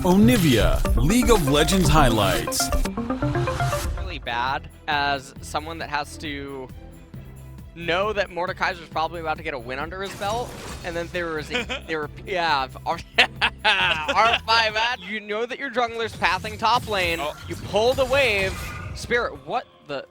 Onivia, League of Legends highlights. Really bad as someone that has to know that Mordekaiser's probably about to get a win under his belt, and then R5 ad. You know that your jungler's pathing top lane. Oh. You pull the wave. Spirit, what the?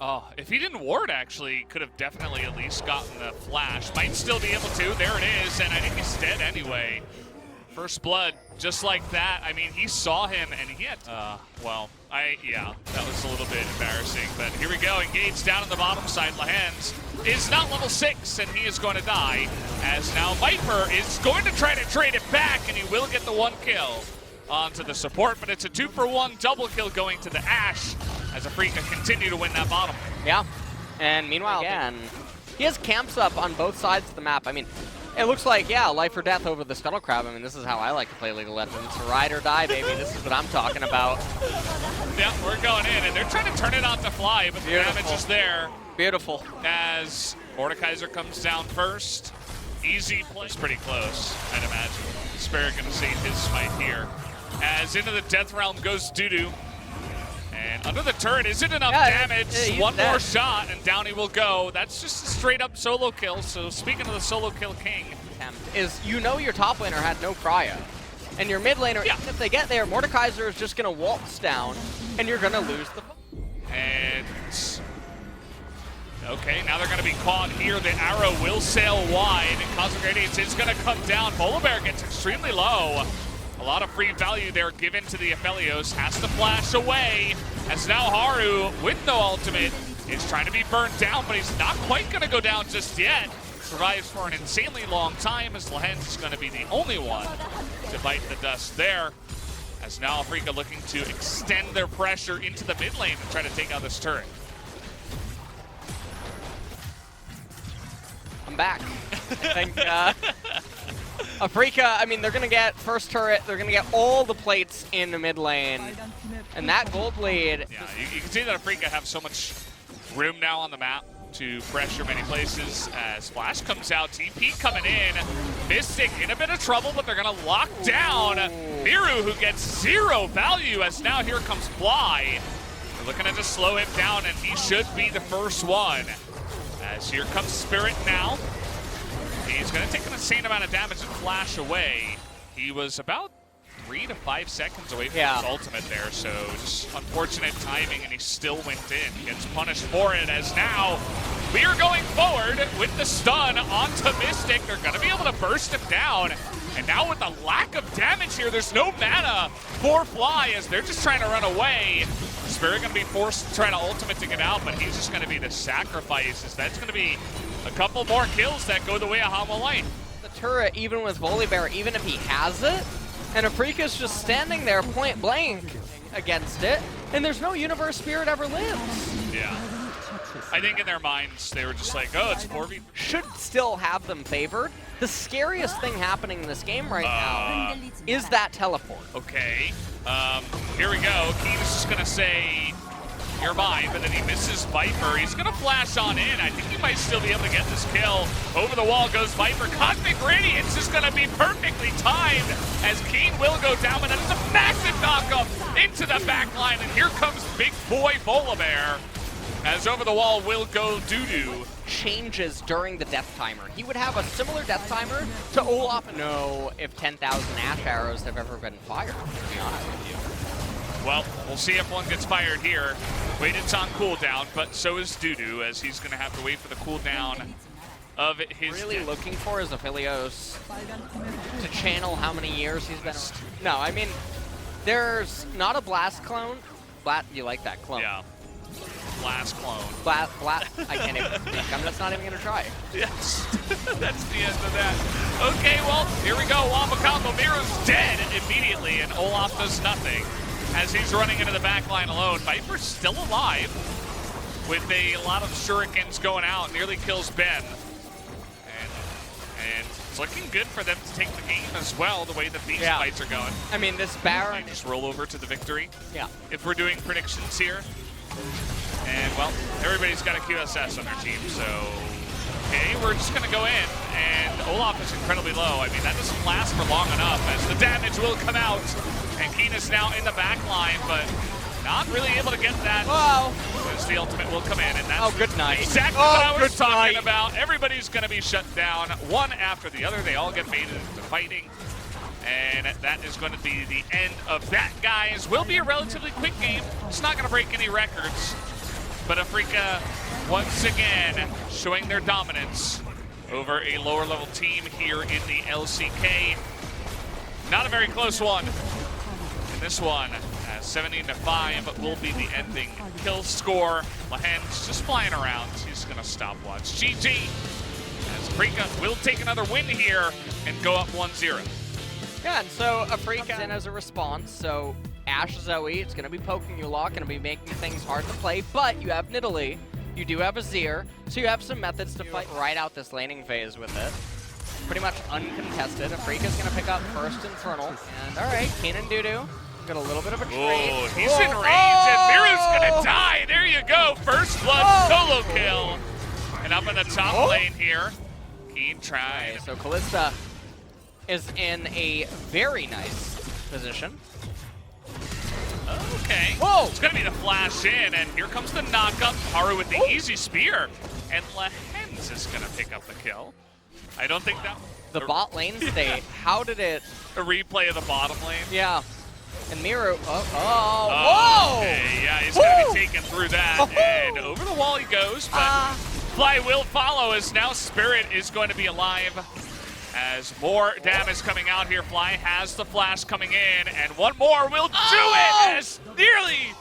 Oh, if he didn't ward, actually, could have definitely at least gotten the flash. Might still be able to. There it is, and I think he's dead anyway. First blood, just like that. I mean, he saw him, and he had, yeah, that was a little bit embarrassing. But here we go, engaged down on the bottom side. Lehans is not level 6, and he is going to die. As now Viper is going to try to trade it back, and he will get the 1 kill onto the support. But it's a 2-for-1 double kill going to the Ashe as Afreeca continue to win that bottom. Yeah, and meanwhile, again, he has camps up on both sides of the map. I mean, it looks like, yeah, life or death over the Scuttle Crab. I mean, this is how I like to play League of Legends. Ride or die, baby. This is what I'm talking about. Yeah, we're going in, and they're trying to turn it on to fly, but the damage is there. Beautiful. As Mordekaiser comes down first. Easy play. It's pretty close, I'd imagine. Spirit going to save his smite here. As into the Death Realm goes Dudu. And under the turret isn't enough damage. One more shot and down he will go. That's just a straight up solo kill. So speaking of the solo kill king, is you know your top laner had no cryo. And your mid laner, even if they get there, Mordekaiser is just going to waltz down and you're going to lose the... And okay, now they're going to be caught here. The arrow will sail wide and Cosmic Radiance is going to come down. Polar Bear gets extremely low. A lot of free value there given to the Aphelios. Has to flash away as now Haru, with no ultimate, is trying to be burnt down, but he's not quite going to go down just yet. Survives for an insanely long time as Lehans is going to be the only one to bite the dust there. As now Afreeca looking to extend their pressure into the mid lane and try to take out this turret. I'm back. I think Afreeca, I mean, they're going to get first turret, they're going to get all the plates in the mid lane, and that gold lead. Yeah, you can see that Afreeca have so much room now on the map to pressure many places as Flash comes out, TP coming in, Mystic in a bit of trouble, but they're going to lock down Miru, who gets 0 value, as now here comes Fly. They're looking to just slow him down, and he should be the first one. As here comes Spirit now. He's going to take an insane amount of damage and flash away. He was about 3 to 5 seconds away from his ultimate there, so just unfortunate timing, and he still went in. Gets punished for it, as now we are going forward with the stun onto Mystic. They're going to be able to burst him down, and now with the lack of damage here, there's no mana for Fly as they're just trying to run away. Spirit going to be forced to try to ultimate to get out, but he's just going to be the sacrifice, as that's going to be a couple more kills that go the way of Hanwha Light. The turret, even with Volibear, even if he has it, and Afreeca's just standing there point blank against it, and there's no Universe Spirit ever lives. Yeah. I think in their minds, they were just like, oh, it's 4v. Should still have them favored. The scariest thing happening in this game right now is that teleport. Okay. Here we go. Keen is just going to say, you're mine, but then he misses Viper. He's going to flash on in. I think he might still be able to get this kill. Over the wall goes Viper. Cosmic Radiance is going to be perfectly timed as Keen will go down, but that is a massive knockup into the back line. And here comes big boy Volibear. As over the wall will go Dudu. Changes during the death timer. He would have a similar death timer to Olaf. Know if 10,000 Ashe arrows have ever been fired, to be honest with you. Well, we'll see if one gets fired here. Waited's on cooldown, but so is Dudu, as he's going to have to wait for the cooldown of his... Really looking for his Aphelios to channel how many years he's been... No, I mean, there's not a Blast clone. You like that clone? Yeah. Blast clone. I can't even speak. I'm just not even going to try. Yes. That's the end of that. Okay, well, here we go. Wamba combo. Miro's dead immediately, and Olaf does nothing as he's running into the back line alone. Viper's still alive with a lot of shurikens going out. Nearly kills Ben. And it's looking good for them to take the game as well, the way that these fights are going. I mean, this Baron... Just roll over to the victory. Yeah. If we're doing predictions here. And, well, everybody's got a QSS on their team, so okay, we're just going to go in. And Olaf is incredibly low. I mean, that doesn't last for long enough as the damage will come out. And Keen is now in the back line, but not really able to get that. Wow. As the ultimate will come in, and that's good night. exactly what I was good talking night. about. Everybody's going to be shut down one after the other. They all get baited into fighting. And that is going to be the end of that, guys. Will be a relatively quick game. It's not going to break any records. But Afreeca, once again, showing their dominance over a lower level team here in the LCK. Not a very close one. And this one, 17-5, will be the ending kill score. Lahen's just flying around. He's going to stopwatch. GG. As Afreeca will take another win here and go up 1-0. Yeah, and so Afreeca comes in as a response, so Ashe Zoe, it's going to be poking you lot, going to be making things hard to play, but you have Nidalee, you do have Azir, so you have some methods to fight right out this laning phase with it. Pretty much uncontested. Afreeca's going to pick up first Infernal, and alright, Keen and Dudu got a little bit of a trade. Oh, he's in range, and Miru's going to die. There you go, first blood solo kill. And up in the top lane here, Keen tried. Okay, so Kalista is in a very nice position. Okay. Whoa! It's going to be the flash in, and here comes the knockup. Haru with the easy spear, and Lahen's is going to pick up the kill. I don't think that... The bot lane state, how did it... A replay of the bottom lane? Yeah. And Miru, whoa! Okay, yeah, he's going to be taken through that, and over the wall he goes, but Fly will follow as now Spirit is going to be alive. As more damage coming out here, Fly has the flash coming in, and one more will do it! As nearly,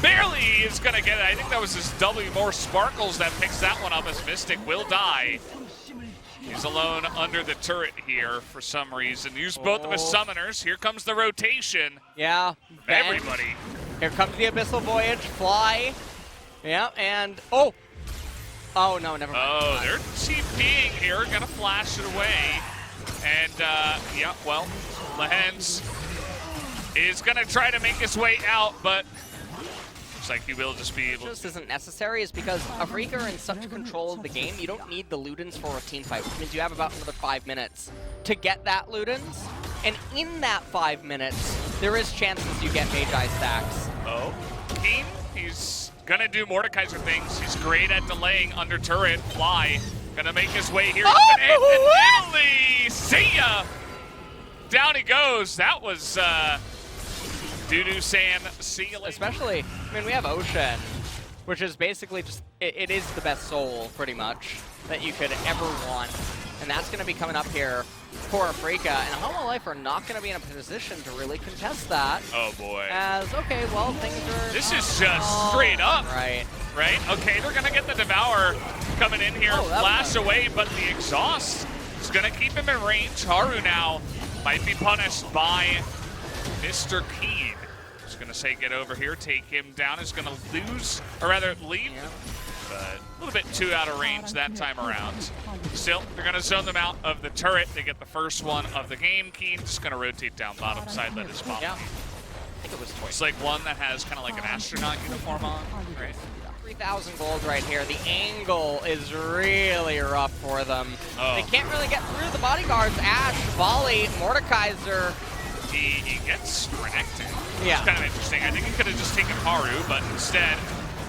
barely is gonna get it. I think that was his W more Sparkles that picks that one up as Mystic will die. He's alone under the turret here for some reason. Use both of his summoners. Here comes the rotation. Yeah. Everybody. Here comes the Abyssal Voyage, Fly. Yeah, and oh, no, never mind. Oh, they're TPing here, gonna flash it away. And, yeah, well, Lahen's is going to try to make his way out, but looks like he will just be able to. This isn't necessary is because Afreeca are in such control of the game, you don't need the Ludens for a team fight, which means you have about another 5 minutes to get that Ludens. And in that 5 minutes, there is chances you get Magi stacks. Oh, Keen, he's going to do Mordekaiser things. He's great at delaying under turret. Fly. Gonna make his way here. Italy! See ya! Down he goes. That was Dudu saying see you later. Especially, I mean, we have Ocean, which is basically just, it is the best soul, pretty much, that you could ever want. And that's gonna be coming up here for Afreeca. And Hanwha Life are not gonna be in a position to really contest that. Oh boy. As, okay, well, things are... This is just straight up. Right. Right? Okay, they're gonna get the Devour coming in here, flash away, but the exhaust is gonna keep him in range. Haru now might be punished by Mr. Keen. Just gonna say get over here, take him down. Is gonna lose, or rather leave, but a little bit too out of range that time around. Still, they're gonna zone them out of the turret. They get the first one of the game. Keen just gonna rotate down bottom side, let his pop. Yeah. I think it was twice. It's like one that has kind of like an astronaut uniform on. Right. 3,000 gold right here. The angle is really rough for them. They can't really get through the bodyguards. Ashe, volley, Mordekaiser. He gets connected. Yeah. It's kind of interesting. I think he could have just taken Haru, but instead,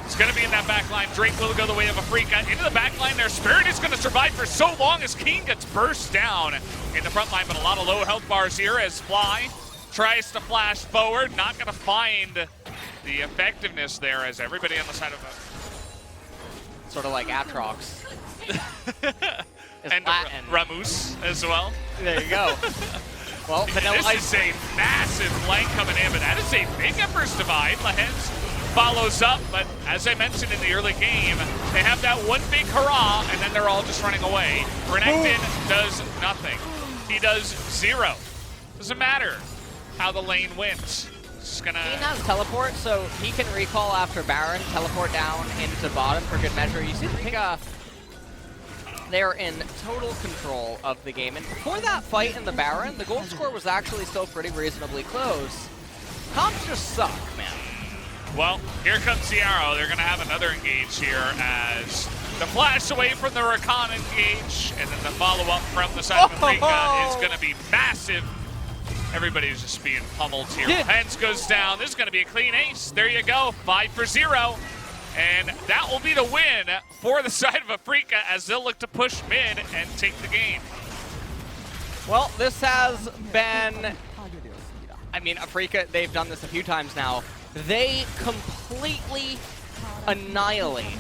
it's going to be in that back line. Drake will go the way of Afreeca. Into the back line there. Spirit is going to survive for so long as Keen gets burst down in the front line, but a lot of low health bars here as Fly tries to flash forward. Not going to find the effectiveness there as everybody on the side of it. Sort of like Atrox. And Ramus as well. There you go. Well, this is a massive flank coming in, but that is a big Emperor's Divide. Lahen's follows up, but as I mentioned in the early game, they have that one big hurrah, and then they're all just running away. Renekton does nothing. He does 0. Doesn't matter how the lane wins. Keen has teleport, so he can recall after Baron, teleport down into bottom for good measure. You see the they're in total control of the game. And before that fight in the Baron, the gold score was actually still pretty reasonably close. Comps just suck, man. Well, here comes the arrow. They're going to have another engage here as The flash away from the Rakan engage, and then the follow-up from the side of Afreeca is going to be massive. Everybody's just being pummeled here. Hens goes down. This is going to be a clean ace. There you go, 5-0. And that will be the win for the side of Afreeca as they'll look to push mid and take the game. Well, this has been, I mean, Afreeca, they've done this a few times now. They completely annihilate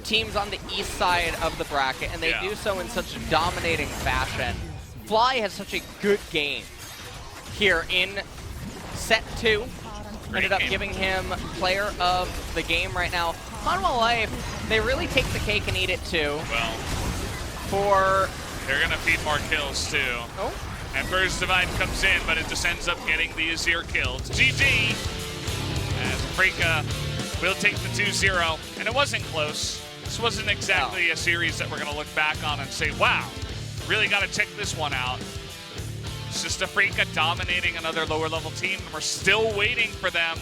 teams on the east side of the bracket, and they do so in such a dominating fashion. Fly has such a good game here in set 2. Ended up giving him player of the game right now. Hanwha Life, they really take the cake and eat it too. Well, they're going to feed more kills too. Oh. And Burst Divine comes in, but it just ends up getting the Azir killed. GG, as Afreeca will take the 2-0. And it wasn't close. This wasn't exactly a series that we're going to look back on and say, wow, really got to check this one out. It's just Afreeca dominating another lower level team, and we're still waiting for them